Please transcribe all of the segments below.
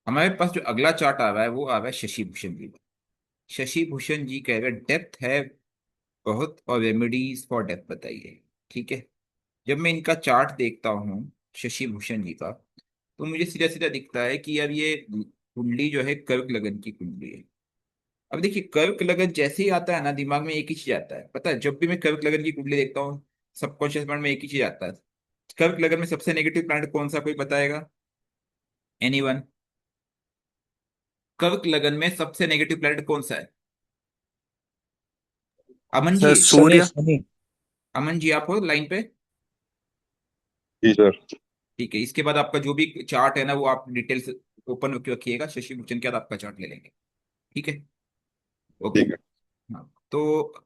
हमारे पास जो अगला चार्ट आ रहा है वो आ रहा है शशि भूषण जी का। शशि भूषण जी कह रहे डेप्थ है बहुत और रेमेडीज फॉर डेप्थ बताइए। ठीक है। जब मैं इनका चार्ट देखता हूँ शशि भूषण जी का, तो मुझे सीधा सीधा दिखता है कि यार ये कुंडली जो है कर्क लगन की कुंडली है। अब देखिए कर्क लगन जैसे ही आता है ना, दिमाग में एक ही चीज आता है, पता है, जब भी मैं कर्क लगन की कुंडली देखता हूँ सबकॉन्शियस माइंड में एक ही चीज आता है। कर्क लगन में सबसे नेगेटिव प्लैनेट कौन सा, कोई बताएगा? एनीवन? कर्क लगन में सबसे नेगेटिव प्लैनेट कौन सा है? अमन जी। सर शनि सूर्य। शनि। अमन जी आप हो लाइन पे? जी सर। ठीक है, इसके बाद आपका जो भी चार्ट है ना वो आप डिटेल से ओपन रखिएगा, शशि भूषण के बाद आपका चार्ट ले लेंगे। ठीक है। ओके। ठीक है। हाँ तो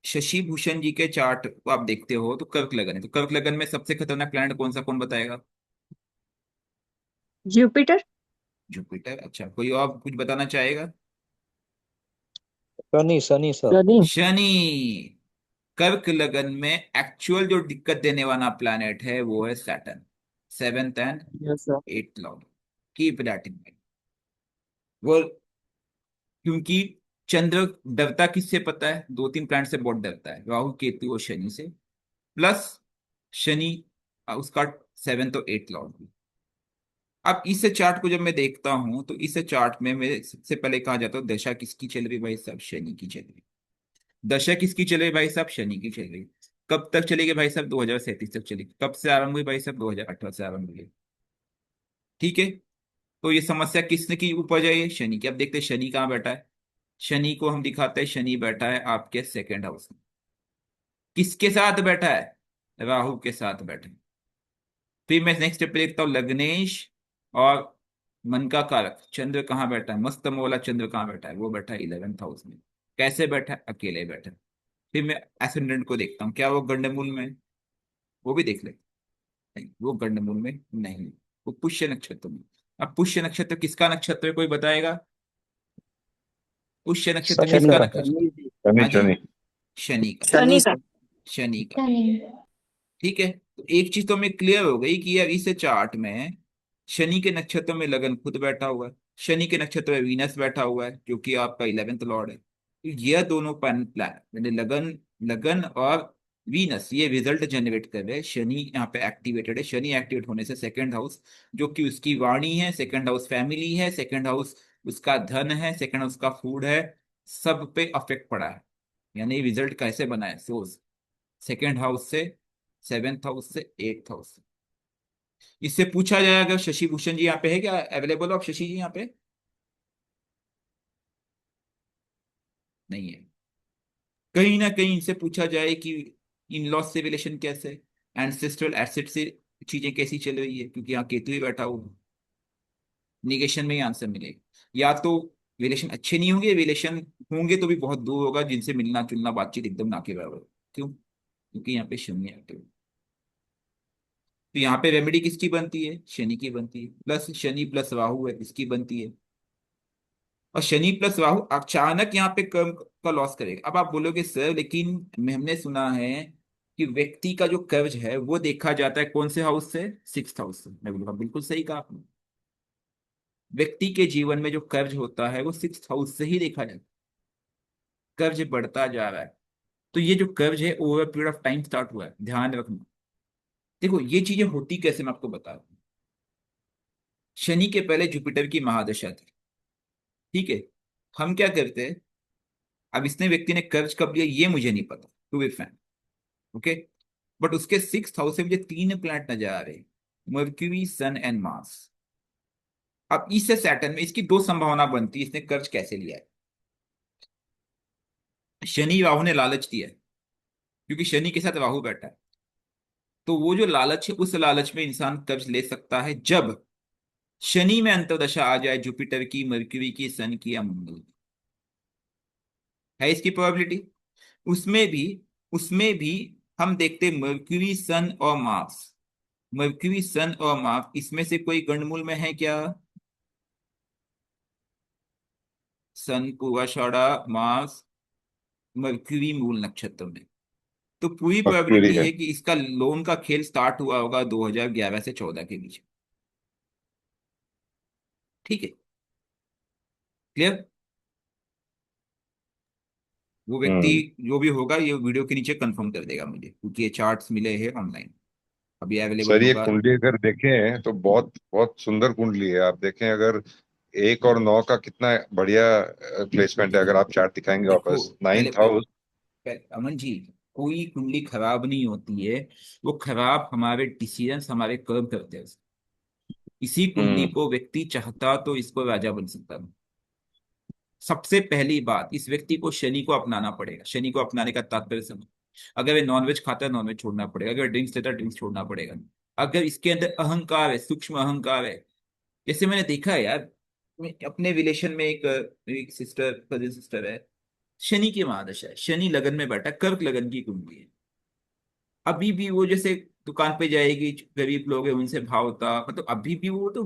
शशि भूषण जी के चार्ट को आप देखते हो तो कर्क लगन है, तो कर्क लगन में सबसे खतरनाक प्लैनेट कौन सा, कौन बताएगा? जुपिटर। जुपिटर। अच्छा, कोई और कुछ बताना चाहेगा? शनि शनि सर। शनि। शनि। कर्क लगन में एक्चुअल जो दिक्कत देने वाला प्लैनेट है वो है Saturn, seventh and yes sir. Eighth Lord. Keep that in mind. वो क्योंकि चंद्र डरता किससे पता है? दो तीन प्लैनेट से बहुत डरता है, राहु केतु और शनि से। प्लस शनि उसका सेवेंथ और एट्थ लॉर्ड भी। अब इस चार्ट को जब मैं देखता हूं तो इस चार्ट में मेरे सबसे पहले कहा जाता है दशा किसकी चल रही भाई साहब? शनि की चल रही। दशा किसकी चल रही भाई साहब? शनि की चल रही। कब तक चलेगी भाई साहब? 2037 तक चलेगी। कब से आरंभ हुई भाई साहब? 2018 से आरंभ हुई है। ठीक है। तो ये समस्या किसने की उपज है? ये शनि की। अब देखते हैं शनि कहाँ बैठा है। शनि को हम दिखाते हैं, शनि बैठा है आपके सेकेंड हाउस में। किसके साथ बैठा है? राहु के साथ बैठा है। फिर मैं नेक्स्ट स्टेप पे देखता हूँ लग्नेश और मन का कारक चंद्र कहाँ बैठा है? मस्त मोला चंद्र कहाँ बैठा है? वो बैठा है 11th हाउस में। कैसे बैठा है? अकेले बैठा है। फिर मैं एसेंडेंट को देखता हूँ, क्या वो गंडमूल में है? वो भी देख ले। नहीं, वो गंडमूल में नहीं, वो पुष्य नक्षत्र में। अब पुष्य नक्षत्र किसका नक्षत्र है, कोई बताएगा? पुष्य नक्षत्र शनि किसका का। नक्षत्र? शनि। शनि हाँ जी, शनि। शनि का। शनि शनि का। सर। शनि का। शनि। ठीक है, तो एक चीज तो हमें क्लियर हो गई कि यार इस चार्ट में शनि के नक्षत्र में लगन खुद बैठा हुआ है, शनि के नक्षत्र में वीनस बैठा हुआ है जो कि आपका 11th लॉर्ड है। तो यह दोनों प्लान यानी लगन, लगन और वीनस ये रिजल्ट जनरेट कर रहे हैं। शनि यहाँ पे एक्टिवेटेड है। शनि एक्टिवेट होने से सेकंड हाउस जो कि उसकी वाणी है, सेकंड हाउस फैमिली है, सेकंड हाउस उसका धन है, सेकंड हाउस का फूड है, सब पे अफेक्ट पड़ा है। यानी रिजल्ट कैसे बना है? सोर्स सेकेंड हाउस से, सेवेंथ हाउस से, एट्थ हाउस से। इससे पूछा जाएगा शशि भूषण जी यहाँ पे है क्या? अवेलेबल हो आप शशि जी यहाँ पे? नहीं है। कहीं ना कहीं इनसे पूछा जाए कि इन लॉस से रिलेशन कैसे, एंसेस्ट्रल एसेट से चीजें कैसी चल रही है, क्योंकि यहाँ केतु ही बैठा हुआ है। निगेशन में ही आंसर मिलेगा। या तो रिलेशन अच्छे नहीं होंगे, रिलेशन होंगे तो भी बहुत दूर होगा, जिनसे मिलना जुलना बातचीत एकदम ना के बराबर। क्यों? क्योंकि यहाँ पे शनि एक्टिव। तो यहाँ पे रेमेडी किसकी बनती है? शनि की बनती है। प्लस शनि प्लस राहु है, इसकी बनती है। और शनि प्लस राहु अचानक यहाँ पे कर्म का लॉस करेगा। अब आप बोलोगे सर लेकिन हमने सुना है कि व्यक्ति का जो कर्ज है वो देखा जाता है कौन से हाउस से? सिक्स्थ हाउस से। मैं बोलूंगा बिल्कुल सही कहा आपने। व्यक्ति के जीवन में जो कर्ज होता है वो सिक्स्थ हाउस से ही देखा जाता है। कर्ज बढ़ता जा रहा है, तो ये जो कर्ज है over period of time start हुआ है, ध्यान रखना। देखो ये चीजें होती कैसे, मैं आपको बता रहा हूँ। शनि के पहले जुपिटर की महादशा थी। ठीक है। हम क्या करते हैं, अब इसने व्यक्ति ने कर्ज कब लिया ये मुझे नहीं पता, to be frank. Okay. But उसके सिक्स हाउस से मुझे तीन प्लैनेट नजर आ रहे हैं, मर्क्यूरी सन एंड मार्स। अब इससे सैटर्न में इसकी दो संभावना बनती है, इसने कर्ज कैसे लिया है। शनि राहु ने लालच दिया है, क्योंकि शनि के साथ राहु बैठा है। तो वो जो लालच है उस लालच में इंसान कर्ज ले सकता है जब शनि में अंतर्दशा आ जाए जुपिटर की, मर्क्यूरी की, सन की या मंगल की। है इसकी प्रोबेबिलिटी। उसमें भी, उसमें भी हम देखते मर्क्यूरी सन और मार्स। मर्क्यूरी सन और मार्स इसमें से कोई गंडमूल में है क्या? सन पूर्वाषाढ़ा, मार्स मर्क्यूरी मूल नक्षत्र में। तो पूरी मर्क्यूरी प्रोबेबिलिटी है। है कि इसका लोन का खेल स्टार्ट हुआ होगा 2011 से 14 के बीच। ठीक है, क्लियर। वो व्यक्ति हम्म। जो भी होगा ये वीडियो के नीचे कंफर्म कर देगा मुझे, क्योंकि ये चार्ट्स मिले हैं ऑनलाइन, अभी अवेलेबल सर ये होगा। कुंडली अगर देखें तो बहुत बहुत सुंदर कुंडली है। आप देखें अगर 1 और 9 का कितना बढ़िया प्लेसमेंट है। अगर आप चार्ट दिखाएंगे देखो, वापस, पहले नाइन्थ पहले, हाउस। अमन जी, कोई कुंडली खराब नहीं होती है, वो खराब हमारे डिसीजंस, हमारे कर्म करते हैं। इसी कुंडली हम्म। को व्यक्ति चाहता तो इसको राजा बन सकता है। सबसे पहली बात, इस व्यक्ति को शनि को अपनाना पड़ेगा। शनि को अपनाने का तात्पर्य समझ, अगर ये नॉनवेज खाता है नॉनवेज छोड़ना पड़ेगा, अगर ड्रिंक्स लेता है ड्रिंक्स छोड़ना पड़ेगा, अगर इसके अंदर अहंकार है, सूक्ष्म अहंकार है। जैसे मैंने देखा है यार, अपने रिलेशन में एक सिस्टर, कजिन सिस्टर है, शनि की महादशा है, शनि लगन में बैठा है, कर्क लगन की कुंडली है। अभी भी वो जैसे दुकान पे जाएगी, गरीब लोग हैं उनसे भाव होता, मतलब अभी भी वो तो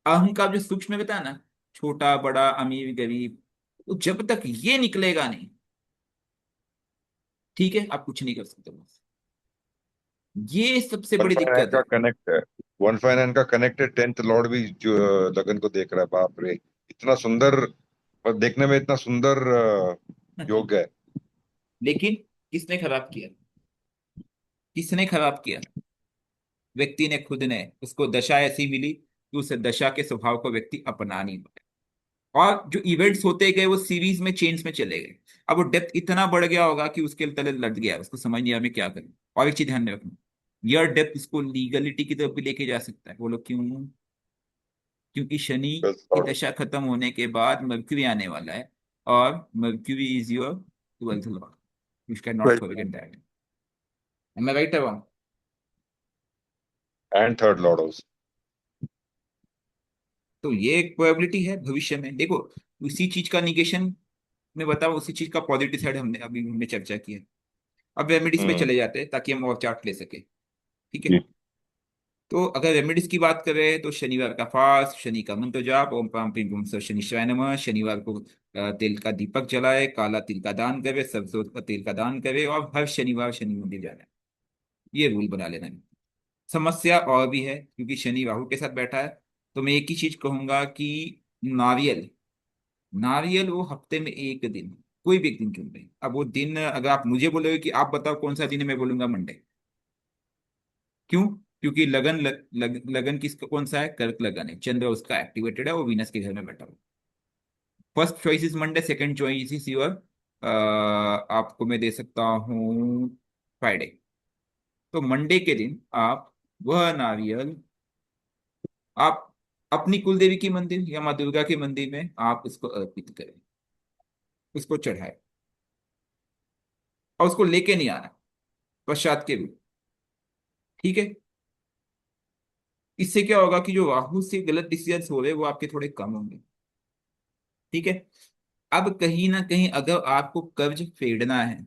अहंकार जो सूक्ष्म में बताया ना, छोटा बड़ा अमीर गरीब, तो जब तक ये निकलेगा नहीं, ठीक है, आप कुछ नहीं कर सकते बस। ये सबसे वन बड़ी फाइव नाइन दिक्कत का है। कनेक्ट है। 159 का कनेक्ट है। 10th लॉर्ड भी जो लगन को देख रहा है। बाप रे, इतना सुंदर, और देखने में इतना सुंदर योग है। लेकिन किसने खराब किया? किसने खराब किया? व्यक्ति ने खुद ने। उसको दशा ऐसी मिली कि उस दशा के स्वभाव को व्यक्ति अपना नहीं पाया, और जो इवेंट्स होते गए वो सीरीज में, चेन्स में चले गए। अब वो डेप्थ इतना बढ़ गया होगा कि उसके तले लट गया, उसको समझ नहीं आया मैं क्या करूं। और एक चीज ध्यान में रखना, यह डेप्थ इसको लीगलिटी की तरफ भी लेके जा सकता है। बोलो क्यों? क्योंकि शनि 12th की लॉर्ड। दशा खत्म होने के बाद मर्क्यूरी आने वाला है, और Mercury is your 12th lord, you can not forget that. Am I right? And 3rd lord house. तो ये एक प्रोबेबिलिटी है भविष्य में। देखो, उसी चीज का निगेशन मैं बताऊं, उसी चीज का पॉजिटिव साइड हमने चर्चा की है। अब रेमेडीज पे हम्म। चले जाते हैं ताकि हम और चार्ट ले सके, ठीक है। जी। तो अगर रेमेडीज की बात करें तो शनिवार का फास्ट, शनि का मंत्र जाप, ओम पाम प्रीम प्रूम स शनि शिवाय नमः। शनिवार को तिल का दीपक जलाए, काला तिल का दान करे, सरसों का तेल का दान करे, और हर शनिवार शनि मंदिर जाना है। ये रूल बना लेना है। समस्या और भी है, क्योंकि शनि राहु के साथ बैठा है। तो मैं एक ही चीज कहूंगा कि नारियल, नारियल वो हफ्ते में एक दिन, कोई भी एक दिन चुन रहे। अब वो दिन अगर आप मुझे बोलोगे कि आप बताओ कौन सा दिन है, मैं बोलूंगा मंडे। क्यों? क्योंकि लगन किसका कौन सा है? कर्क लगन है, चंद्र उसका एक्टिवेटेड है, वो वीनस के घर में बैठा हुआ। First choice is Monday, second choice is your, आपको मैं दे सकता हूँ फ्राइडे। तो मंडे के दिन आप वह नारियल, आप अपनी कुलदेवी की मंदिर या माँ दुर्गा के मंदिर में आप उसको अर्पित करें, उसको चढ़ाए, और उसको लेके नहीं आना प्रसाद के रूप, ठीक है। इससे क्या होगा कि जो राहु से गलत डिसीजंस हो रहे हैं वो आपके थोड़े कम होंगे, ठीक है। अब कहीं ना कहीं अगर आपको कर्ज फेडना है,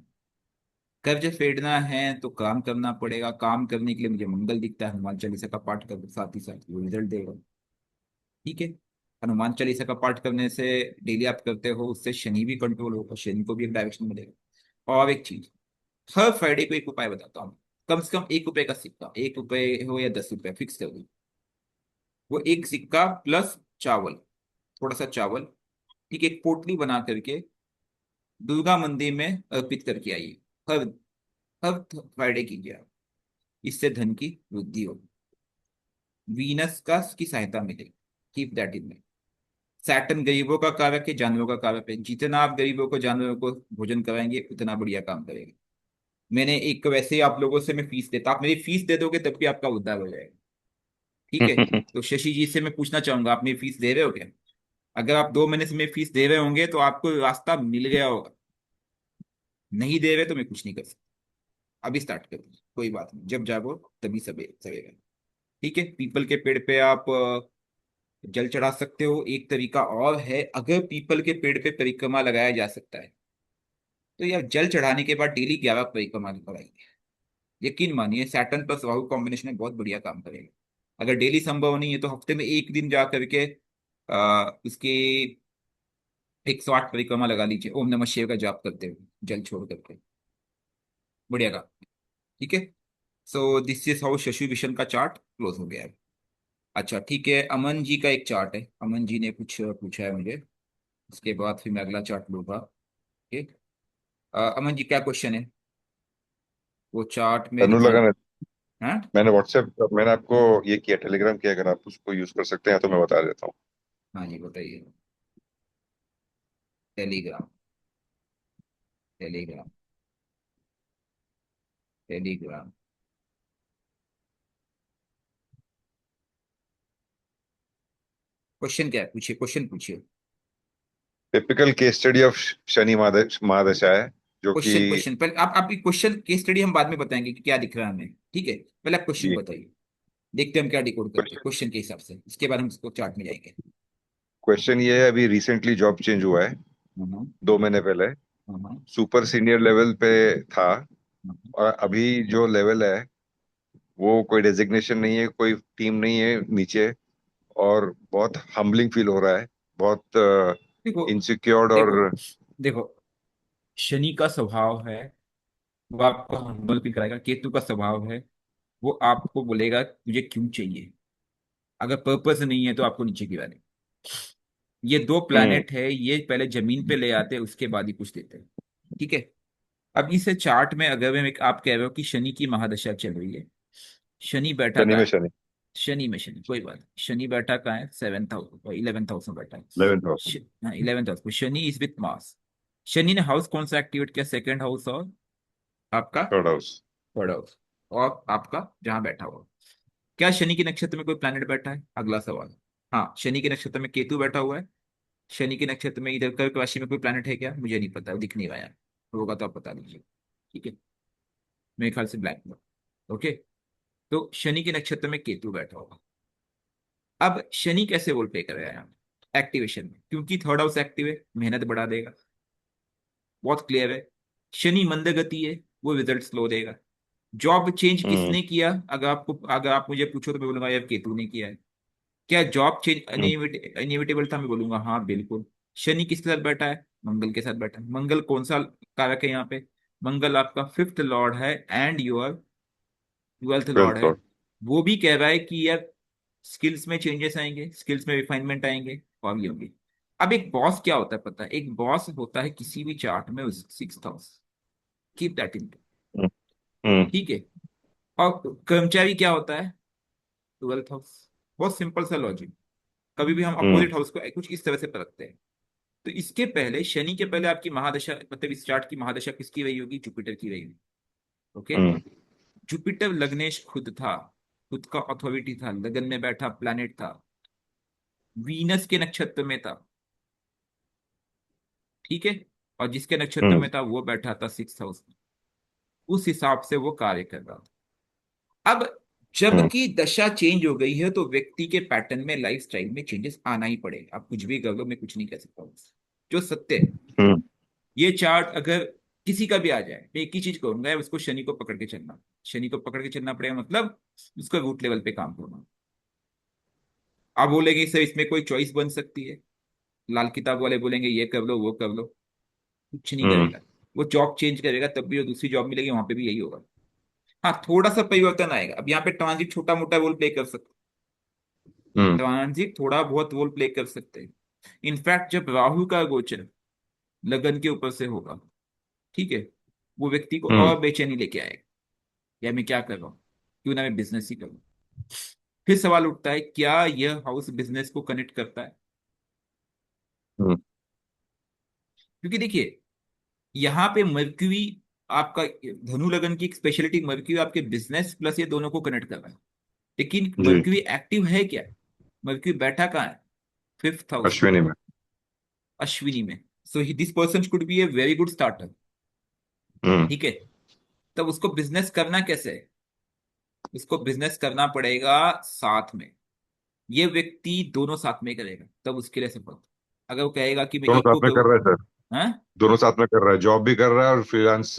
कर्ज फेडना है तो काम करना पड़ेगा। काम करने के लिए मुझे मंगल दिखता है, हनुमान चालीसा का पाठ कर साथ ही साथ वो रिजल्ट देगा, ठीक है। हनुमान चालीसा का पाठ करने से, डेली आप करते हो, उससे शनि भी कंट्रोल होगा, शनि को भी एक डायरेक्शन मिलेगा। और एक चीज, हर फ्राइडे को एक उपाय बताता हूँ। कम से कम 1 रुपए का सिक्का, 1 रुपए हो या 10 रुपए, फिक्स कर दो। वो एक सिक्का प्लस चावल, थोड़ा सा चावल, ठीक है, एक पोटली बना करके दुर्गा मंदिर में अर्पित करके आइए। हर हर फ्राइडे कीजिए आप। इससे धन की वृद्धि होगी, वीनस का की सहायता मिलेगी। Keep that in mind. Saturn गरीबों का कारक है, जानवरों का कारक है। जितना आप गरीबों को, जानवरों को भोजन कराएंगे उतना बढ़िया काम करेंगे। मैंने एक, वैसे ही आप लोगों से मैं फीस देता, आप मेरी फीस दे दोगे तब भी आपका उद्धार हो जाएगा, ठीक है। तो शशि जी से मैं पूछना चाहूंगा, आप मेरी फीस दे रहे हो क्या? अगर आप 2 महीने से मेरी फीस दे रहे होंगे तो आपको रास्ता मिल गया होगा। नहीं दे रहे तो मैं कुछ नहीं कर सकता। अभी स्टार्ट करो, कोई बात नहीं, जब जागो तभी सवेगा, ठीक है। पीपल के पेड़ पे आप जल चढ़ा सकते हो। एक तरीका और है, अगर पीपल के पेड़ पे परिक्रमा लगाया जा सकता है तो यार जल चढ़ाने के बाद डेली 11 परिक्रमा लगाइए। यकीन मानिए, सैटर्न प्लस राहु कॉम्बिनेशन में बहुत बढ़िया काम करेगा। अगर डेली संभव नहीं है तो हफ्ते में एक दिन जा करके उसके 108 परिक्रमा लगा लीजिए, ओम नमः शिवाय का जाप करते हुए, जल छोड़ करके, बढ़िया काम, ठीक है। So this is how Shashi Vishan का चार्ट क्लोज हो गया है। अच्छा ठीक है, अमन जी का एक चार्ट है, अमन जी ने कुछ पूछा है मुझे, उसके बाद फिर मैं अगला चार्ट लूंगा। ठीक। अमन जी क्या क्वेश्चन है, वो चार्ट में धनु दिखा। लगन है। हाँ। मैंने आपको ये किया, टेलीग्राम किया, अगर आप उसको यूज कर सकते हैं तो मैं बता देता हूँ। हाँ जी बताइए। Telegram, Telegram, Telegram. क्वेश्चन क्या है, पूछिए, क्वेश्चन पूछिए। Typical case study of Shani महादशा है, जो कि क्वेश्चन, क्वेश्चन पहले आप, आपकी क्वेश्चन केस स्टडी हम बाद में बताएंगे कि क्या दिख रहा है हमें, ठीक है, पहले आप क्वेश्चन जी, बताइए। देखते हैं हम क्या डिकोड करते हैं क्वेश्चन क्वेश्चन के हिसाब से, इसके बाद हम इसको चार्ट में जाएंगे। क्वेश्चन ये है, अभी रिसेंटली जॉब चेंज हुआ है, हम्म। 2 महीने पहले। हम्म। सुपर सीनियर लेवल पे था, हम्म। और अभी जो लेवल है वो कोई डेजिग्नेशन नहीं है, कोई टीम नहीं है नीचे, और बहुत हम्बलिंग फील हो रहा है, बहुत देखो, इनसिक्योर्ड। देखो, और देखो, शनि का स्वभाव है वो आपको हम्बल भी कराएगा, केतु का स्वभाव है वो आपको बोलेगा मुझे क्यों चाहिए, अगर पर्पस नहीं है तो आपको नीचे गिरा। ये दो हम्म प्लैनेट है, ये पहले जमीन पे ले आते हैं उसके बाद ही कुछ देते हैं। ठीक है। अब इसे चार्ट में अगर मैं आप कह रहे हो कि शनि की महादशा चल रही है, शनि बैठा शनि कहाँ में है? शनि। शनि में शनि, कोई बात नहीं। शनि बैठा कहाँ है? 7th हाउस, 11th हाउस में बैठा है। 11th house. हाँ 11th हाउस में Shani is with mass. Shani ने हाउस कौन सा एक्टिवेट किया? 2nd हाउस और आपका 3rd हाउस। 3rd हाउस, और आपका जहाँ बैठा हुआ। क्या शनि के नक्षत्र में कोई प्लैनेट बैठा है? अगला सवाल। हाँ शनि के नक्षत्र में केतु बैठा हुआ है। शनि के नक्षत्र में इधर कर्क राशि में कोई प्लैनेट है क्या? मुझे नहीं पता, दिख नहीं रहा यार, होगा तो आप बता दीजिए। ठीक है, मेरे ख्याल से ब्लैक में। ओके। तो शनि के नक्षत्र में केतु बैठा होगा। अब शनि कैसे रोल प्ले करेगा यहाँ एक्टिवेशन में? क्योंकि 3rd हाउस एक्टिव है, मेहनत बढ़ा देगा, बहुत क्लियर है। शनि मंदगति है, वो रिजल्ट स्लो देगा। जॉब चेंज हम्म किसने किया? अगर आप मुझे पूछो तो मैं बोलूंगा यार केतु ने किया है। क्या जॉब चेंज हम्म इनएविटेबल था? मैं बोलूंगा हाँ बिल्कुल। शनि किसके साथ बैठा है? मंगल के साथ बैठा है। मंगल कौन सा कारक है यहाँ पे? मंगल आपका 5th लॉर्ड है एंड योर 12th लॉर्ड है। ट्वेल्थ। वो भी कह रहा है कि यार स्किल्स में चेंजेस आएंगे, स्किल्स में रिफाइनमेंट आएंगे, और भी होंगे। अब एक बॉस क्या होता है पता है? एक बॉस होता है किसी भी चार्ट में 6th house, keep that in. Hmm hmm ठीक है। और कर्मचारी क्या होता है? 12th house. बहुत सिंपल सा लॉजिक। कभी भी हम हम्म अपोजिट हाउस को कुछ इस तरह से परखते हैं। तो इसके पहले, शनि के पहले आपकी महादशा, मतलब इस चार्ट की महादशा किसकी रही होगी? जुपिटर की रही होगी। ओके। हम्म जुपिटर लग्नेश खुद था, खुद का अथॉरिटी था, लगन में बैठा प्लैनेट था, वीनस के नक्षत्र में था। ठीक है। और जिसके नक्षत्र हम्म में था वो बैठा था 6th हाउस में। उस हिसाब से वो कार्य कर रहा था। अब हम्म जबकि दशा चेंज हो गई है तो व्यक्ति के पैटर्न में, लाइफ स्टाइल में चेंजेस आना ही पड़ेगा, आप कुछ भी कर लो, मैं कुछ नहीं कह सकता हूं। जो सत्य है, हम्म ये चार्ट अगर किसी का भी आ जाए, मैं एक ही चीज कहूंगा यार, उसको शनि को पकड़ के चलना। शनि को पकड़ के चलना पड़ेगा, मतलब उसको रूट लेवल पे काम करना। आप बोलेंगे सर इसमें कोई चॉइस बन सकती है, लाल किताब वाले बोलेंगे ये कर लो वो कर लो, कुछ नहीं हम्म करेगा। वो जॉब चेंज करेगा तब भी वो दूसरी जॉब मिलेगी, वहां पे भी यही होगा। हाँ थोड़ा सा परिवर्तन आएगा, अब यहाँ पे ट्रांजिट छोटा मोटा रोल प्ले कर सकते, हम्म ट्रांजिट थोड़ा बहुत रोल प्ले कर सकते हैं। इनफैक्ट जब राहु का गोचर लगन के ऊपर से होगा, ठीक है, वो व्यक्ति को हम्म और बेचैनी लेके आएगा, या मैं क्या कर रहा हूँ, क्यों ना मैं बिजनेस ही करूँ। फिर सवाल उठता है क्या यह हाउस बिजनेस को कनेक्ट करता है? हम्म क्योंकि देखिए, यहाँ पे मर्क्यूरी आपका, धनु लगन की एक स्पेशलिटी, मर्क्यूरी आपके बिजनेस प्लस ये दोनों को कनेक्ट कर रहा है। लेकिन जी, मर्क्यूरी एक्टिव है क्या? मर्क्यूरी बैठा कहाँ है? 5th हाउस में, अश्विनी में। अश्विनी में। So this person could be a very good starter. Hmm ठीक है। तब उसको बिजनेस करना कैसे है? उसको बिजनेस करना पड़ेगा साथ में। ये व्यक्ति दोनों साथ में करेगा तब उसके लिए सफल। अगर वो कहेगा कि मैं दोनों एक को साथ में करूँ, कर रहा है सर। हाँ, दोनों साथ में कर रहा है, जॉब भी कर रहा है और फ्रीलांस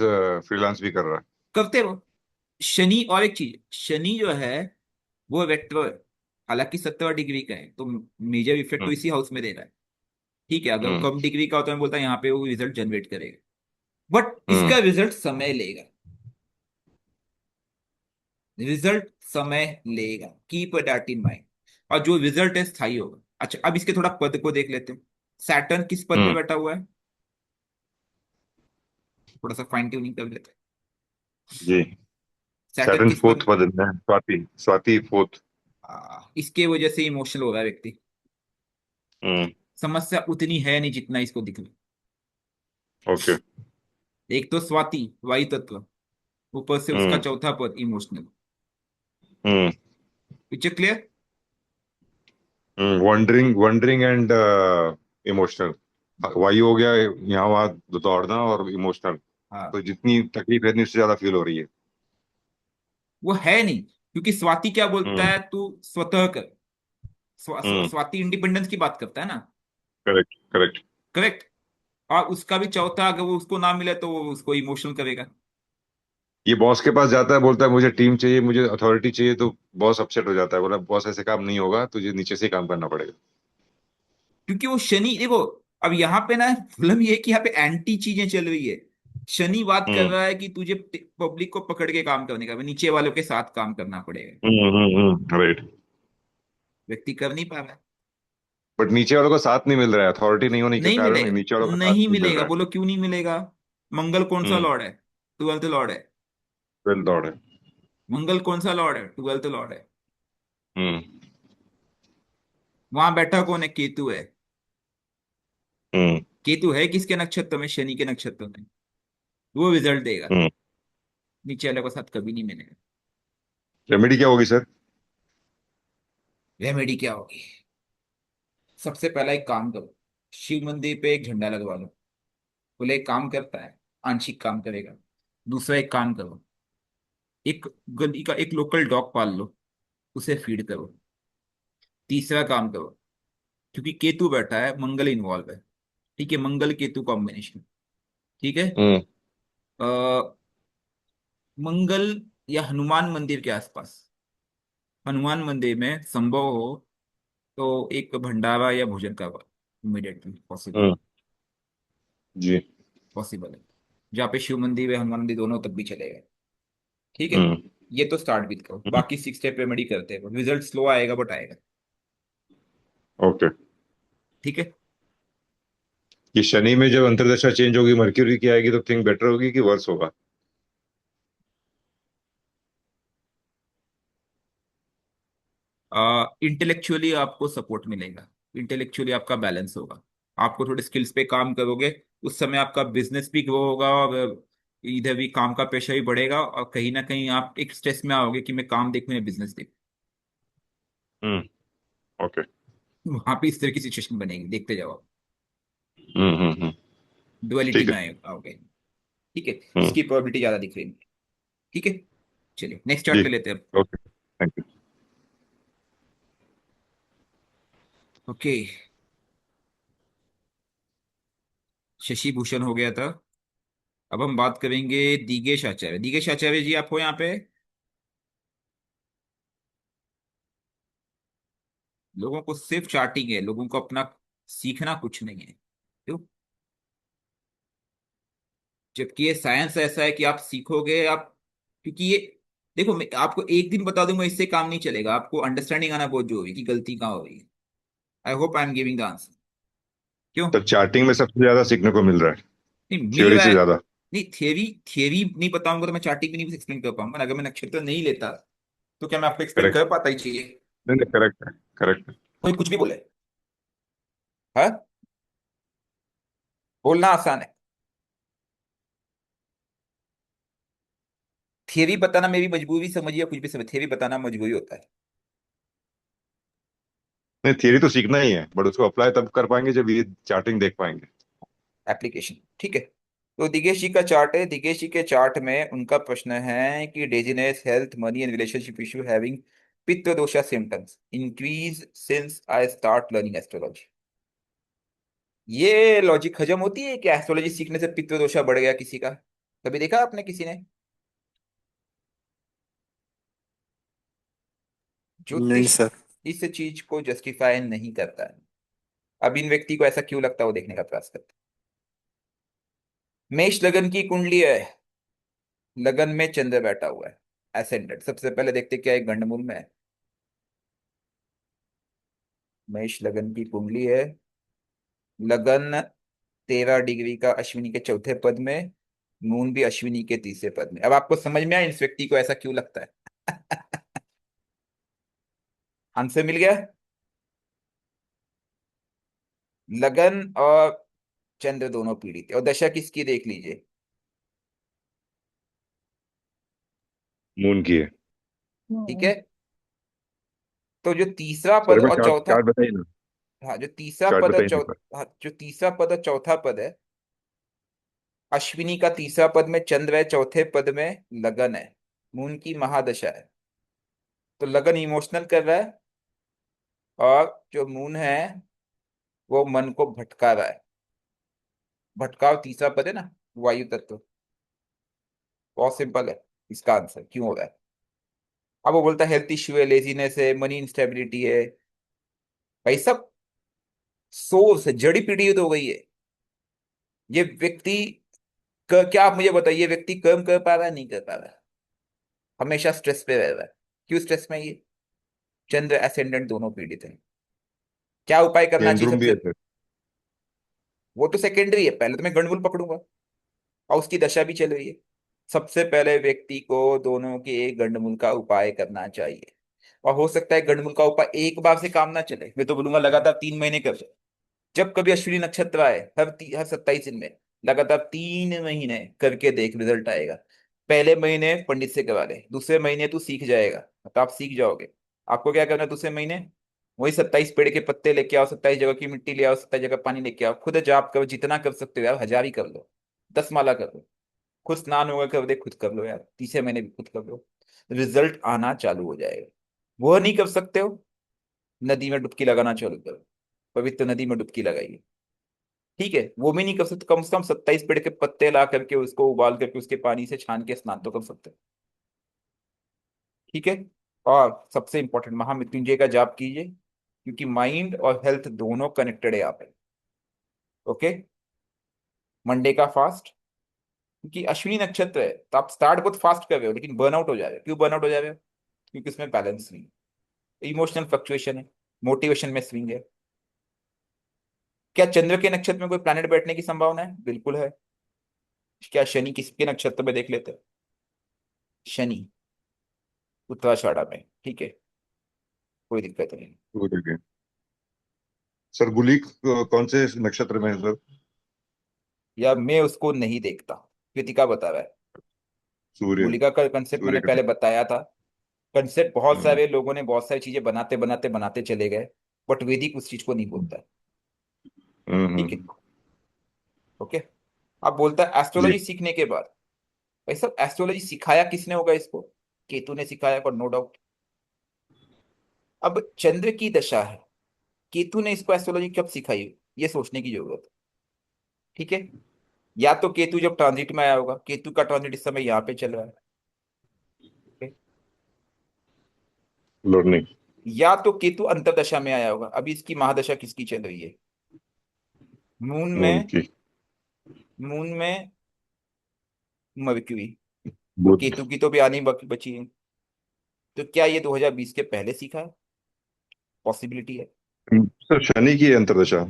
फ्रीलांस भी कर रहा है। करते रहो। शनि, और एक चीज, शनि जो है वो वेक्टर है, हालांकि 70 डिग्री का है तो मेजर इफेक्ट तो हम्म इसी हाउस में दे रहा है। ठीक है, अगर वो हम्म कम डिग्री का होता है मैं बोलता है यहाँ पे वो रिजल्ट जनरेट करेगा, बट हम्म इसका रिजल्ट समय लेगा। रिजल्ट समय लेगा, कीप दैट इन माइंड। और जो रिजल्ट है स्थायी होगा। अच्छा, अब इसके थोड़ा पद को देख लेते हैं। सैटर्न किस पद पे हम्म। बैठा हुआ है? थोड़ा सा फाइन ट्यूनिंग कर लेते हैं। जी। सैटर्न सैटर्न किस फोर्थ पद? पद में है, स्वाति स्वाति फोर्थ। इसके वजह से इमोशनल हो रहा है व्यक्ति। हम्म। समस्या उतनी है नहीं जितना इसको दिख रहा ओके। है। एक तो स्वाति वायु तत्व, ऊपर से उसका हम्म। चौथा पद emotional. Hmm. Picture clear? Wondering wondering and emotional. वायु हो गया, यहाँ वहाँ दौड़ना, और इमोशनल। हाँ, तो जितनी तकलीफ है इतनी उससे ज्यादा फील हो रही है। वो है नहीं, क्योंकि स्वाति क्या बोलता हम्म। है, तू स्वतः कर। हम्म। स्वाति इंडिपेंडेंस की बात करता है ना। Correct correct. करेक्ट। और उसका भी चौथा, अगर वो उसको ना मिले तो वो उसको इमोशनल करेगा। ये बॉस के पास जाता है, बोलता है मुझे टीम चाहिए, मुझे अथॉरिटी चाहिए, तो बॉस अपसेट हो जाता है, बोला बॉस ऐसे काम नहीं होगा, तुझे नीचे से ही काम करना पड़ेगा। क्योंकि वो शनि, देखो, अब यहाँ पे ना प्रॉब्लम ये है कि यहाँ पे एंटी चीजें चल रही है। शनि बात कर हम्म। रहा है कि तुझे पब्लिक को पकड़ के काम करने का, नीचे वालों के साथ काम करना पड़ेगा। राइट। व्यक्ति कर नहीं पा रहा है। बट नीचे वालों का साथ नहीं मिल रहा है, अथॉरिटी नहीं होने के नहीं कारण मिलेगा, नीचे वालों का साथ नहीं नहीं मिल मिलेगा, रहा है। बोलो क्यों नहीं मिलेगा? मंगल कौन सा हम्म। लॉर्ड है? ट्वेल्थ लॉर्ड है। वेल दौड़ है। मंगल कौन सा लॉर्ड है? ट्वेल्थ लॉर्ड है। हम्म। वहां बैठा कौन है? केतु है। हम्म। केतु है किसके नक्षत्र में? शनि के नक्षत्र में। वो रिजल्ट देगा। हम्म। नीचे वाले के साथ कभी नहीं मिलेगा। रेमेडी क्या होगी सर? रेमेडी क्या होगी? सबसे पहला एक काम करो, शिव मंदिर पे एक झंडा लगवा लो। बोले एक काम करता है, आंशिक काम करेगा। दूसरा एक काम करो, एक गली का एक लोकल डॉग पाल लो, उसे फीड करो। तीसरा काम करो, क्योंकि केतु बैठा है, मंगल इन्वॉल्व है। ठीक है, मंगल केतु कॉम्बिनेशन। ठीक है। हम्म। आ, मंगल या हनुमान मंदिर के आसपास, हनुमान मंदिर में संभव हो तो एक भंडारा या भोजन करवा। Immediately possible. हम्म। जी। पॉसिबल है। जहाँ पे शिव मंदिर है, हनुमान मंदिर, दोनों तक भी चलेगा। ठीक है। हम्म। ये तो स्टार्ट भी करो, हम्म। बाकी 6 स्टेप रेमेडी करते हैं, रिजल्ट स्लो आएगा बट आएगा। ओके। ठीक है। कि शनि में जब अंतर्दशा चेंज होगी, मर्क्यूरी की आएगी, तो थिंग बेटर होगी कि वर्स होगा? इंटेलेक्चुअली आपको सपोर्ट मिलेगा। इंटेलेक्चुअली आपका बैलेंस होगा। आपको थोड़े स्किल्स पे काम करोगे, उस समय आपका बिजनेस भी ग्रो होगा, और इधर भी काम का प्रेशर भी बढ़ेगा, और कहीं ना कहीं आप एक स्ट्रेस में आओगे कि मैं काम देखूं या बिजनेस देखूं। हम्म। ओके। वहां पे इस तरह की सिचुएशन बनेगी, देखते जाओ आप। हम्म। डुअलिटी ठीक में है। आओगे। ठीक है। हम्म। उसकी प्रोबेबिलिटी ज्यादा दिख रही है। ठीक है। चलिए नेक्स्ट चार्ट जी। ले लेते हैं। Okay, thank you. Okay. Shashi Bhushan हो गया था। अब हम बात करेंगे दिगेश आचार्य। दिगेश आचार्य जी, आप हो यहाँ पे? लोगों को सिर्फ चार्टिंग है, लोगों को अपना सीखना कुछ नहीं है। क्यों? जबकि ये साइंस ऐसा है कि आप सीखोगे आप, क्योंकि ये, देखो मैं आपको एक दिन बता दूंगा इससे काम नहीं चलेगा, आपको अंडरस्टैंडिंग आना बहुत जरूरी है कि गलती कहाँ हो रही है। I hope I am giving the answer. क्यों? तो चार्टिंग में सबसे ज्यादा सीखने को मिल रहा है, नहीं मिल थ्योरी रहा से है। ज्यादा। नहीं, थियरी थियरी नहीं बताऊंगा तो मैं चार्टिंग भी नहीं एक्सप्लेन कर पाऊंगा ना। अगर मैं नक्षत्र नहीं लेता तो क्या मैं आपको एक्सप्लेन करेक्ट। कर पाता ही? चाहिए नहीं नहीं, करेक्ट है, करेक्ट है। कोई कुछ भी बोले। हाँ, बोलना आसान है, थियरी बताना मेरी मजबूरी समझिए, कुछ भी समझ, थियरी बताना मजबूरी होता है। नहीं, थियरी तो सीखना ही है, बट उसको अप्लाई तब कर पाएंगे जब ये चार्टिंग देख पाएंगे। एप्लीकेशन। ठीक है। तो दिगेश जी का चार्ट है। दिगेश जी के चार्ट में उनका प्रश्न है कि dizziness health money and relationship issue having pitta dosha symptoms increase since I start learning astrology. ये लॉजिक हजम होती है कि एस्ट्रोलॉजी सीखने से पित्त दोषा बढ़ गया किसी का? कभी देखा आपने किसी ने? नहीं ज्योतिष सर। इस चीज को जस्टिफाई नहीं करता है। अब इन व्यक्ति को ऐसा क्यों लगता है वो देखने का प्रयास करते हैं। मेष लगन की कुंडली है, लगन में चंद्र बैठा हुआ है, एसेंडेंट। सबसे पहले देखते क्या एक गंडमूल में है। मेष लगन की कुंडली है। लगन 13 डिग्री का अश्विनी के चौथे पद में, मून भी अश्विनी के तीसरे पद में। अब आपको समझ में आया इस व्यक्ति को ऐसा क्यों लगता है? आंसर मिल गया। लगन और चंद्र दोनों पीड़ित है, और दशा किसकी देख लीजिए। मून की है। ठीक है। तो जो तीसरा सर पद एक बार और चार्ट चौथा, चार्ट बताइए ना। हाँ जो तीसरा चार्ट पद और बताइए ना एक बार। हाँ, जो तीसरा पद और चौथा पद है, अश्विनी का तीसरा पद में चंद्र है, चौथे पद में लगन है, मून की महादशा है। तो लगन इमोशनल कर रहा है, और जो मून है वो मन को भटका रहा है। भटकाव तीसरा पद है ना, वायु तत्व। बहुत सिंपल है इसका आंसर क्यों हो रहा है। अब वो बोलता है हेल्थ इश्यू है, लेजीनेस है, मनी इंस्टेबिलिटी है। भाई सब सोर्स है, जड़ी पीढ़ी हो गई है ये व्यक्ति। क्या आप मुझे बताइए, व्यक्ति कर्म कर पा रहा है, नहीं कर पा रहा है, हमेशा स्ट्रेस पे रह रहा है। क्यों स्ट्रेस में है ये? चंद्र एसेंडेंट दोनों पीड़ित हैं। क्या उपाय करना चाहिए केंद्रुम भी सबसे? है सर। वो तो सेकेंडरी है, पहले तो मैं गंडबुल पकड़ूंगा, और उसकी दशा भी चल रही है। सबसे पहले व्यक्ति को दोनों के गंडमूल का उपाय करना चाहिए। और हो सकता है गंडमूल का उपाय एक बार से काम ना चले, मैं तो बोलूंगा लगातार 3 महीने कर। जब कभी अश्विनी नक्षत्र आए, हर 27 दिन में लगातार 3 महीने करके देख, रिजल्ट आएगा। पहले महीने पंडित से करवा ले, दूसरे महीने तू सीख जाएगा, तो आप सीख जाओगे। आपको क्या करना है दूसरे महीने? वही 27 पेड़ के पत्ते लेके आओ, 27 जगह की मिट्टी ले आओ, 27 जगह पानी लेके आओ, खुद जाप करो, जितना कर सकते हो यार, 1000 ही कर लो, 10 माला कर लो। खुद स्नान होगा कर दे, खुद कर लो यार, तीसरे महीने भी खुद कर लो, रिजल्ट आना चालू हो जाएगा। वो नहीं कर सकते हो, नदी में डुबकी लगाना चालू करो, पवित्र नदी में डुबकी लगाइए। ठीक है, वो भी नहीं कर सकते, कम से कम 27 पेड़ के पत्ते ला करके उसको उबाल करके उसके पानी से छान के स्नान तो कर सकते हैं। ठीक है। और सबसे इंपॉर्टेंट महामृत्युंजय का जाप कीजिए, क्योंकि माइंड और हेल्थ दोनों कनेक्टेड है यहाँ पे। ओके। मंडे का फास्ट, क्योंकि अश्विनी नक्षत्र है तो आप स्टार्ट बहुत फास्ट कर रहे हो, लेकिन बर्नआउट हो जा रहे हो। क्यों बर्नआउट हो जा रहे हो? क्योंकि उसमें बैलेंस नहीं, इमोशनल फ्लक्चुएशन है, मोटिवेशन में स्विंग है। क्या चंद्र के नक्षत्र में कोई प्लैनेट बैठने की संभावना है? बिल्कुल है। क्या शनि किसके नक्षत्र में देख लेते हैं? शनि उत्तराषाढ़ा में, ठीक है, कोई दिक्कत नहीं। वो देखिए सर, गुलीक कौन से नक्षत्र में है सर? या मैं उसको नहीं देखता, कृतिका बता रहा है। सूर्य। गुलिका का कंसेप्ट मैंने सूर्य पहले का। बताया था। कंसेप्ट बहुत हम्म सारे लोगों ने बहुत सारी चीजें बनाते बनाते बनाते चले गए, बट वैदिक उस चीज को नहीं बोलता है। ठीक है। हम्म। ओके। अब बोलता है जी। एस्ट्रोलॉजी सीखने के बाद, भाई सब एस्ट्रोलॉजी सिखाया किसने होगा इसको? केतु ने सिखाया पर नो डाउट। अब चंद्र की दशा है, केतु ने इसको एस्ट्रोलॉजी कब सिखाई, ये सोचने की जरूरत है। ठीक है। या तो केतु जब ट्रांजिट में आया होगा, केतु का ट्रांजिट इस समय यहाँ पे चल रहा है। okay? लर्निंग। या तो केतु अंतरदशा में आया होगा, अभी इसकी महादशा किसकी चल रही है? मून मून में, की। मून में मर्क्यूरी। तो बुध। केतु की तो भी आनी बची है। तो क्या ये 2020 के पहले सीखा है? पॉसिबिलिटी है। सर शनि की है अंतर्दशा।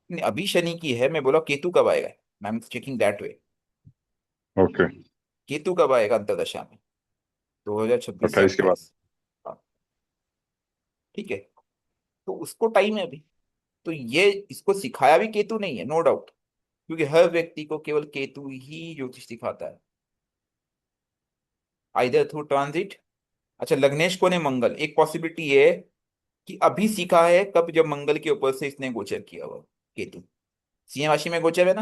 नहीं, अभी शनि की है, मैं बोला केतु कब आएगा। I am checking that way. Okay. Ketu कब आएगा अंतरदशा में? 2026 या 28 के बाद। 28। हाँ। ठीक है। तो उसको टाइम है अभी। तो ये इसको सिखाया भी केतु नहीं है, नो डाउट, क्योंकि हर व्यक्ति को केवल केतु ही ज्योतिष सिखाता है, आइदर थ्रू ट्रांजिट। अच्छा, लग्नेश को ने मंगल, एक पॉसिबिलिटी ये है कि अभी सीखा है कब, जब मंगल के ऊपर से इसने गोचर किया हुआ केतु, सिंह राशि में गोचर है ना,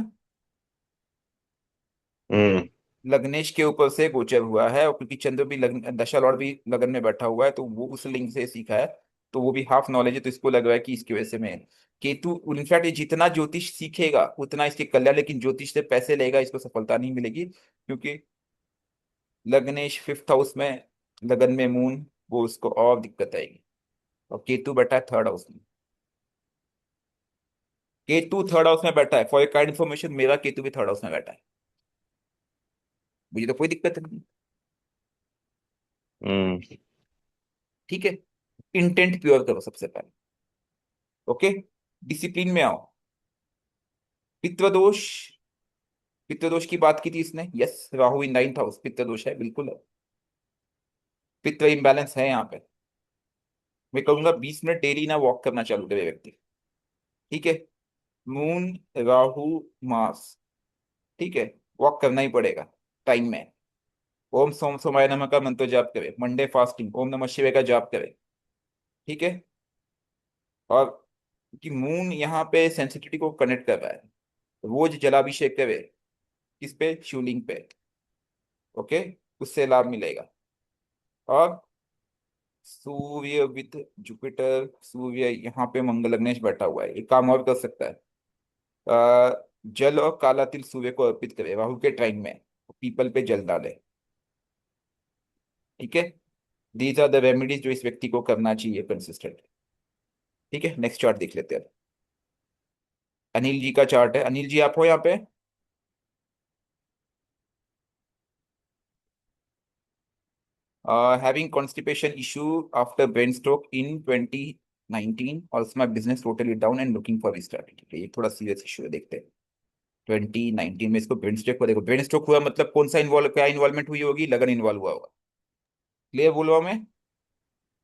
हम्म। लग्नेश के ऊपर से गोचर हुआ है, और क्योंकि चंद्र भी लग्न दशा लॉर्ड भी लगन में बैठा हुआ है, तो वो उस लिंक से सीखा है। तो वो भी हाफ नॉलेज है, तो इसको लग रहा है कि इसकी वजह से मैं केतु, इनफैक्ट ये जितना ज्योतिष सीखेगा उतना इसके कल्याण, लेकिन ज्योतिष से पैसे लेगा, इसको सफलता नहीं मिलेगी, क्योंकि लग्नेश 5th हाउस में, लगन में मून, वो उसको और दिक्कत आएगी। और केतु बैठा है 3rd हाउस में। केतु 3rd हाउस में बैठा है, फॉर काइंड इन्फॉर्मेशन, मेरा केतु भी 3rd हाउस में बैठा है, मुझे तो कोई दिक्कत नहीं। हम्म। ठीक है। इंटेंट प्योर करो सबसे पहले। ओके, डिसिप्लिन में आओ। पितृदोष, पितृदोष की बात की थी इसने, यस, राहु इन 9th हाउस, पितृदोष है बिल्कुल है। पित्त इम्बैलेंस है यहाँ पे। मैं कहूंगा 20 मिनट डेली ना वॉक करना चालू करे व्यक्ति। ठीक है, मून, राहु, मास, ठीक है, वॉक करना ही पड़ेगा टाइम में। ओम सोम सोमाय नमः का मंत्र जाप करे, मंडे फास्टिंग, ओम नमः शिवाय का जाप करे। ठीक है। और कि मून यहाँ पे सेंसिटिविटी को कनेक्ट कर रहा है, रोज जलाभिषेक करे। किस पे? शिवलिंग पे। ओके, उससे लाभ मिलेगा। और सूर्य विद जुपिटर, सूर्य यहाँ पे मंगल लग्नेश बैठा हुआ है, एक काम और कर सकता है। जल और काला तिल सूर्य को अर्पित करे राहु के टाइम में, पीपल पे जल डाले। ठीक है, दीज आर द रेमेडीज जो इस व्यक्ति को करना चाहिए कंसिस्टेंट। ठीक है, नेक्स्ट चार्ट देख लेते हैं। अनिल जी का चार्ट है। अनिल जी आप हो यहाँ पे? Having constipation issue after brain stroke in 2019, और उसमें business totally down and looking for restart. ये थोड़ा सीरियस इशू है, देखते हैं। 2019 में इसको ब्रेन स्ट्रोक को देखो, ब्रेन स्ट्रोक हुआ मतलब कौन सा इन्वॉल्व, क्या इन्वॉल्वमेंट हुई होगी? लगन इन्वॉल्व हुआ होगा। क्लियर बोलो हमें।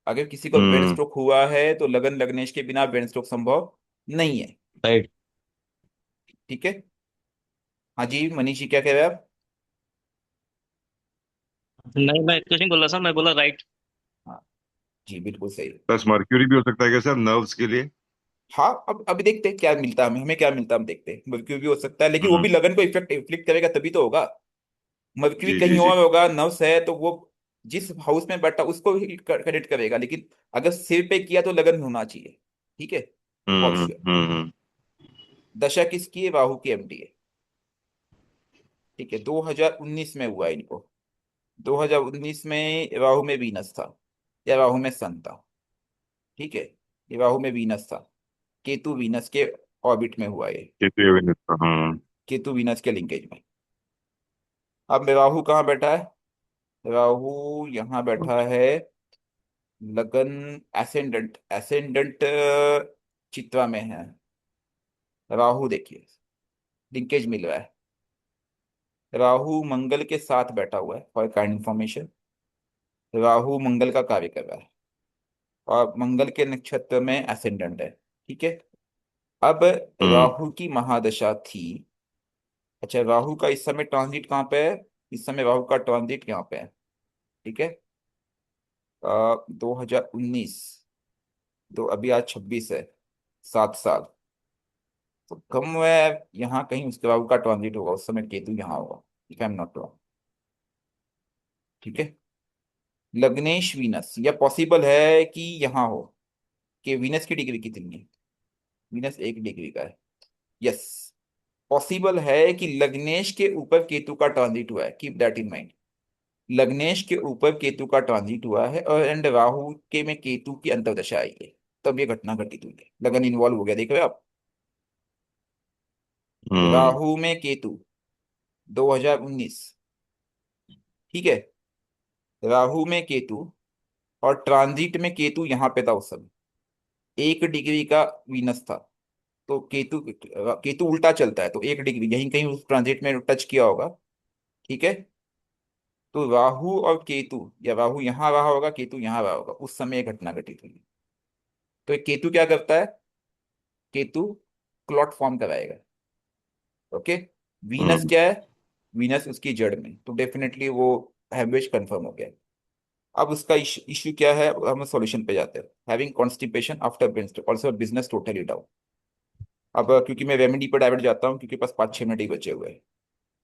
अगर किसी को ब्रेन हम्म। स्ट्रोक हुआ है तो लगन लगनेश के बिना ब्रेन स्ट्रोक संभव नहीं है। राइट। ठीक है। हाँ जी मनीष जी क्या कह रहे हैं आप? नहीं, मैं कुछ नहीं बोल रहा सर, मैं बोला राइट। हाँ जी बिल्कुल सही। प्लस मर्क्यूरी भी हो सकता है क्या सर, नर्व्स के लिए? हाँ, अब अभी देखते हैं क्या मिलता है हमें, हमें क्या मिलता है हम देखते हैं। मर्क्यूरी भी हो सकता है, लेकिन वो भी हम्म। लगन को इफेक्ट इफ्लिक्ट करेगा तभी तो होगा। मर्क्यूरी जी कहीं जी जी। और होगा, नर्व्स है तो वो जिस हाउस में बैठा उसको ही कनेक्ट करेगा, लेकिन अगर सिर पे किया तो लगन होना चाहिए। ठीक है, फॉर हम्म श्योर। हम्म हम्म दशा किसकी है? राहु की एमडी है। ठीक है, 2019 में हुआ इनको। 2019 में राहु में वीनस था, या राहु में सन था। ठीक है, ये राहु में वीनस था, केतु वीनस के ऑर्बिट में हुआ ये। केतु एवेन्यू का, हाँ। केतु वीनस के लिंकेज में। अब राहु कहाँ बैठा है? राहु यहाँ बैठा है, लगन एसेंडेंट, एसेंडेंट चित्रा में है। राहु देखिए, लिंकेज मिल रहा है। राहु मंगल के साथ बैठा हुआ है, फॉर काइंड इंफॉर्मेशन। राहु मंगल का कार्य कर रहा है, और मंगल के नक्षत्र में एसेंडेंट है। ठीक है। अब हम्म राहु की महादशा थी। अच्छा, राहु का इस समय ट्रांजिट कहाँ पे है? इस समय राहु का ट्रांजिट यहाँ पे है। ठीक है, 2019, तो अभी आज 26 है, 7 साल। तो कम है, यहाँ कहीं उसके राहु का ट्रांजिट होगा, उस समय केतु यहाँ होगा, if I am not wrong. ठीक है, लग्नेश वीनस, या पॉसिबल है कि यहाँ हो, कि वीनस की डिग्री कितनी है? वीनस 1 डिग्री का है। यस, पॉसिबल है कि लग्नेश के ऊपर केतु का ट्रांजिट हुआ है, कीप दैट इन माइंड। लग्नेश के ऊपर केतु का ट्रांजिट हुआ है, और एंड राहु के में केतु की अंतर्दशा आई है, तब ये घटना घटित हुई है, लगन इन्वॉल्व हो गया। देख रहे हो आप, हम्म राहु में केतु 2019। ठीक है, राहु में केतु, और ट्रांजिट में केतु यहाँ पे था उस समय, 1 डिग्री का वीनस था। तो केतु, केतु उल्टा चलता है, तो 1 डिग्री यहीं कहीं उस ट्रांजिट में टच किया होगा। ठीक है, तो राहु और केतु, या राहु यहाँ रहा होगा, केतु यहाँ रहा होगा, उस समय ये घटना घटित हुई। तो ये केतु क्या करता है? केतु क्लॉट फॉर्म कराएगा। ओके, वीनस हम्म क्या है? वीनस उसकी जड़ में, तो डेफिनेटली वो हैमरेज कंफर्म हो गया। अब उसका इश्यू क्या है? अब हम सॉल्यूशन पे जाते हैं। Having constipation after brain stroke, also business totally down. अब क्योंकि मैं रेमेडी पर डाइवर्ट जाता हूँ, क्योंकि पास 5-6 मिनट ही बचे हुए हैं।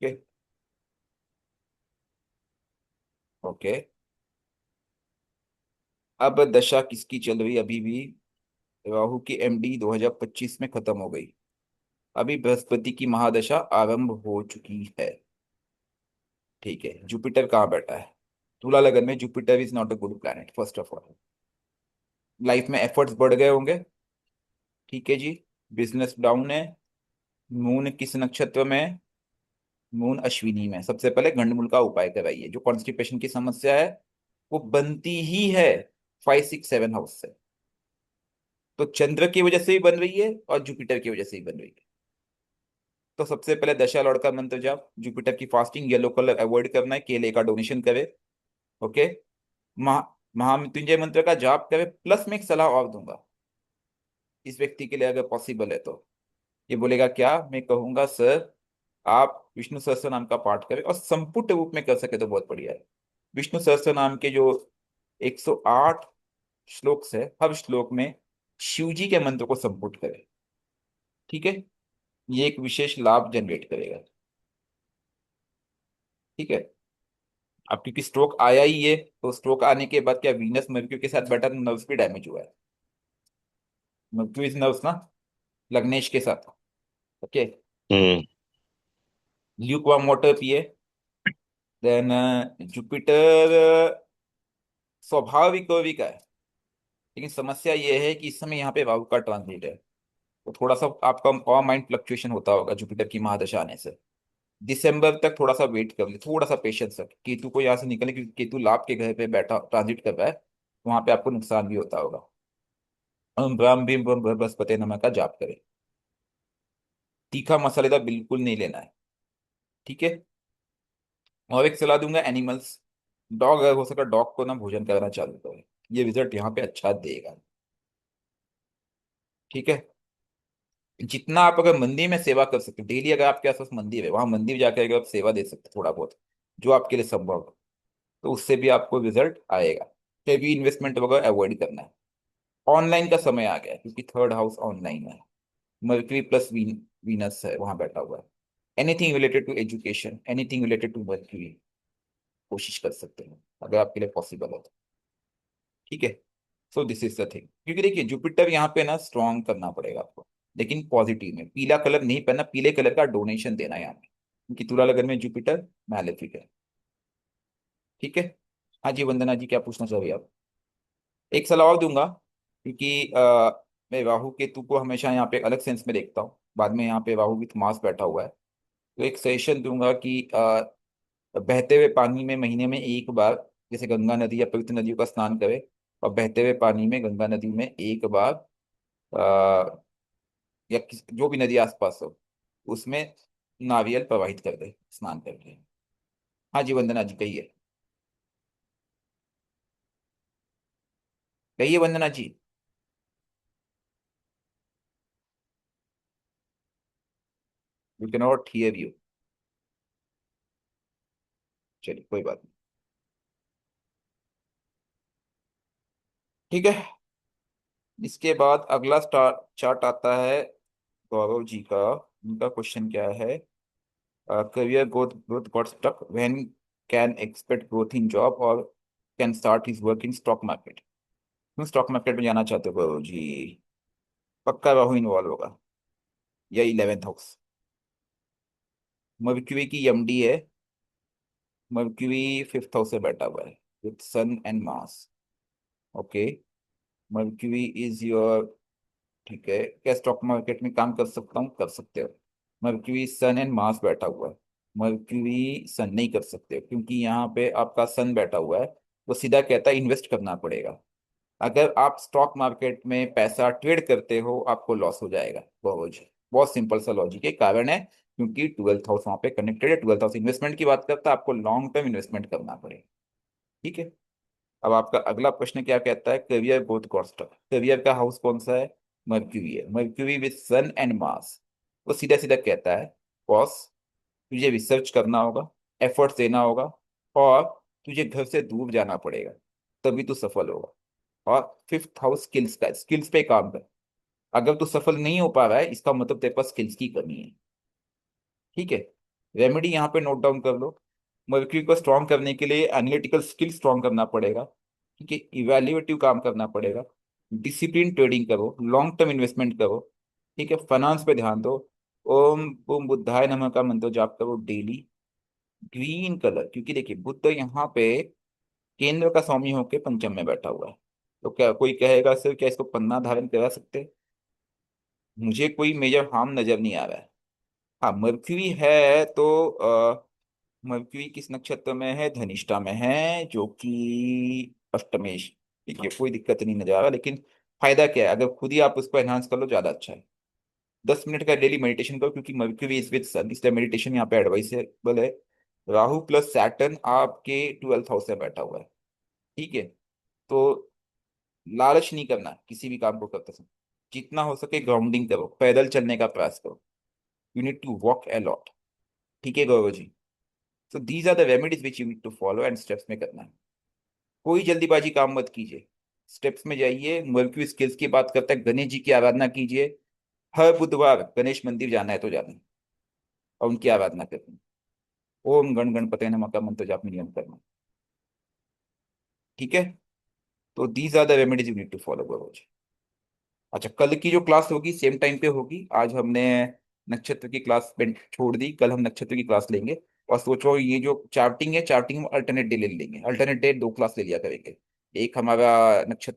ओके। ओके, अब दशा किसकी चल रही अभी भी? राहु की एमडी 2025 में खत्म हो गई। अभी बृहस्पति की महादशा आरंभ हो चुकी है। ठीक है, जुपिटर कहाँ बैठा है? तुला लगन में। Jupiter is not a good planet first of all. Life में एफर्ट्स बढ़ गए होंगे। ठीक है जी, बिजनेस डाउन है। मून किस नक्षत्र में है? मून अश्विनी में। सबसे पहले गंडमूल का उपाय कराइए, जो कॉन्स्टिपेशन की समस्या है वो बनती ही है 5 6 7 हाउस से। तो चंद्र की वजह से भी बन रही है और जुपिटर की वजह से भी बन रही है। तो सबसे पहले दशा लॉर्ड का मंत्र जाप, जुपिटर की फास्टिंग, येलो कलर अवॉइड करना है, केले का डोनेशन करे। ओके। महा महामृत्युंजय मंत्र का जाप करे, प्लस मैं एक सलाह और दूंगा इस व्यक्ति के लिए अगर पॉसिबल है तो। ये बोलेगा क्या, मैं कहूंगा सर आप विष्णु सहस्त्र नाम का पाठ करें, और संपुट रूप में कर सके तो बहुत बढ़िया है। विष्णु सहस्त्र नाम के जो 108 श्लोक है, हर श्लोक में शिव जी के मंत्र को संपुट करें। ठीक है। ये एक विशेष लाभ जनरेट करेगा। ठीक है। अब क्योंकि स्ट्रोक आया ही है, तो स्ट्रोक आने के बाद क्या वीनस मर्क्यूरी के साथ बैठा, तो नर्व्स भी डैमेज हुआ है। मर्क्यूरी नर्व्स ना, लग्नेश के साथ। ओके। हम्म। ल्यूक वार्म वाटर पिए। देन जुपिटर स्वाभाविक और का है, लेकिन समस्या ये है कि इस समय यहाँ पे राहु का ट्रांजिट है, तो थोड़ा सा आपका और माइंड फ्लक्चुएशन होता होगा जुपिटर की महादशा आने से। दिसंबर तक थोड़ा सा वेट कर ले, थोड़ा सा पेशेंस रख, केतु को यहाँ से निकलने, क्योंकि केतु लाभ के घर पे बैठा ट्रांजिट कर रहा है, वहां पे आपको नुकसान भी होता होगा। ओम ब्राह्म भीम ब्रह्म बृहस्पति नमः का जाप करें। तीखा मसालेदार बिल्कुल नहीं लेना है। ठीक है। और एक सलाह दूंगा, एनिमल्स, डॉग अगर हो सका डॉग को ना भोजन करना चालू करें, ये रिजल्ट यहाँ पे अच्छा देगा। ठीक है। जितना आप अगर मंदिर में सेवा कर सकते, डेली अगर आपके आसपास मंदिर है, वहां मंदिर जाकर अगर आप सेवा दे सकते थोड़ा बहुत, जो आपके लिए संभव है, तो उससे भी आपको रिजल्ट आएगा। हैवी इन्वेस्टमेंट वगैरह अवॉइड करना है। ऑनलाइन का समय आ गया है, क्योंकि थर्ड हाउस ऑनलाइन है, मर्क्यूरी प्लस वीनस है वहां बैठा हुआ है। Anything related to education, anything related to Mercury, कोशिश कर सकते हैं अगर आपके लिए पॉसिबल हो तो। ठीक है। So this is the thing, क्योंकि देखिए जुपिटर यहाँ पे ना स्ट्रॉन्ग करना पड़ेगा आपको, लेकिन पॉजिटिव में। पीला कलर नहीं पहनना, पीले कलर का डोनेशन देना है यहाँ पे, क्योंकि तुला लगन में जुपिटर मैलेफिक है। ठीक है। हाँ जी वंदना जी, क्या पूछना चाहिए आप? एक सलाह और दूंगा, क्योंकि मैं राहु केतु को हमेशा यहाँ पे अलग सेंस में देखता हूँ, बाद में यहाँ पे राहु विथ मास बैठा हुआ है, तो एक सजेशन दूंगा कि बहते हुए पानी में महीने में एक बार, जैसे गंगा नदी या पवित्र नदियों का स्नान करें, और बहते हुए पानी में गंगा नदी में एक बार, या जो भी नदी आसपास हो, उसमें नारियल प्रवाहित कर दे स्नान करके। हाँ जी वंदना जी कहिए। कहिए Vandana ji. We can not hear you. चलिए कोई बात नहीं। ठीक है। इसके बाद अगला स्टार चार्ट आता है गौरव जी का। उनका क्वेश्चन क्या है? Career growth growth got stuck, when can expect growth in job, और can start his work in stock market. क्यों स्टॉक मार्केट में जाना चाहते हो गौरव जी? पक्का राहु इन्वॉल्व होगा, या 11th हाउस। मर्क्यूरी की एमडी है, मर्क्यूरी 5th हाउस से बैठा हुआ है with sun and Mars. Okay. Mercury is your, ठीक है, क्या स्टॉक मार्केट में काम कर सकता हूँ? कर सकते हो। मर्क्यूरी सन एंड मार्स बैठा हुआ है, मर्क्यूरी सन नहीं कर सकते हो, क्योंकि यहाँ पे आपका सन बैठा हुआ है, वो सीधा कहता है इन्वेस्ट करना पड़ेगा। अगर आप स्टॉक मार्केट में पैसा ट्रेड करते हो, आपको लॉस हो जाएगा। बहुत बहुत सिंपल सा लॉजिक है, कारण है क्योंकि 12th हाउस वहाँ पे कनेक्टेड है। 12th हाउस इन्वेस्टमेंट की बात करता है, आपको लॉन्ग टर्म इन्वेस्टमेंट करना पड़ेगा। ठीक है। अब आपका अगला प्रश्न क्या कहता है? करियर ग्रोथ कॉस्ट, करियर का हाउस कौन सा है? मर्क्यूरी है, Mercury with sun and Mars. वो सीधा सीधा कहता है बॉस, तुझे रिसर्च करना होगा, एफर्ट्स देना होगा, और तुझे घर से दूर जाना पड़ेगा, तभी तू सफल होगा। और 5th हाउस स्किल्स का, स्किल्स पे काम कर। अगर तू सफल नहीं हो पा रहा है, इसका मतलब तेरे पास स्किल्स की कमी है। ठीक है। रेमेडी यहाँ पे नोट डाउन कर लो। मर्क्यूरी को स्ट्रॉन्ग करने के लिए एनालिटिकल स्किल स्ट्रॉन्ग करना पड़ेगा। ठीक है। इवेल्युएटिव काम करना पड़ेगा। डिसिप्लिन ट्रेडिंग करो, लॉन्ग टर्म इन्वेस्टमेंट करो। ठीक है। फाइनेंस पे ध्यान दो। ओम ओम बुद्धाय नमः का मंत्र जाप करो डेली। ग्रीन कलर, क्योंकि देखिए बुद्ध यहाँ पे केंद्र का स्वामी होके पंचम में बैठा हुआ है, तो क्या कोई कहेगा सर क्या इसको पन्ना धारण करा सकते? मुझे कोई मेजर हार्म नजर नहीं आ रहा है। हाँ मर्क्यूरी है तो मर्क्यूरी किस नक्षत्र में है? धनिष्ठा में है, जो कि अष्टमेश, ठीक है, कोई दिक्कत नहीं नजर आ रहा, लेकिन फायदा क्या है, अगर खुद ही आप उसको एनहांस कर लो ज्यादा अच्छा है। 10 मिनट का डेली मेडिटेशन करो, क्योंकि मर्क्यूरी इज विद सन, इसलिए मेडिटेशन यहाँ पे एडवाइसेबल है। राहु प्लस सैटर्न आपके 12th हाउस में बैठा हुआ है। ठीक है, तो लालच नहीं करना किसी भी काम को करते समय। जितना हो सके ग्राउंडिंग करो, पैदल चलने का प्रयास करो। You need to walk a lot. ठीक है Gaurav ji. So these are the remedies which you need to follow and steps में करना है। कोई जल्दीबाजी काम मत कीजिए, स्टेप्स में जाइए। मर्क्यूरी स्किल्स की बात करते हैं, गणेश जी की आराधना कीजिए। हर बुधवार गणेश मंदिर जाना है तो जाना है, और उनकी आराधना करनी है। ओम गण गणपते नमः का मंत्र जाप नियम करना। ठीक है, तो these are the remedies you need to follow Gaurav ji. अच्छा, कल की जो क्लास होगी सेम टाइम पे होगी। आज हमने नक्षत्र की क्लास पे छोड़ दी, कल हम नक्षत्र की क्लास लेंगे। और सोचो ये जो चार्टिंग है, चार्टिंग में अल्टरनेट डे ले लेंगे, अल्टरनेट डे 2 क्लास ले लिया करेंगे। एक हमारा नक्षत्र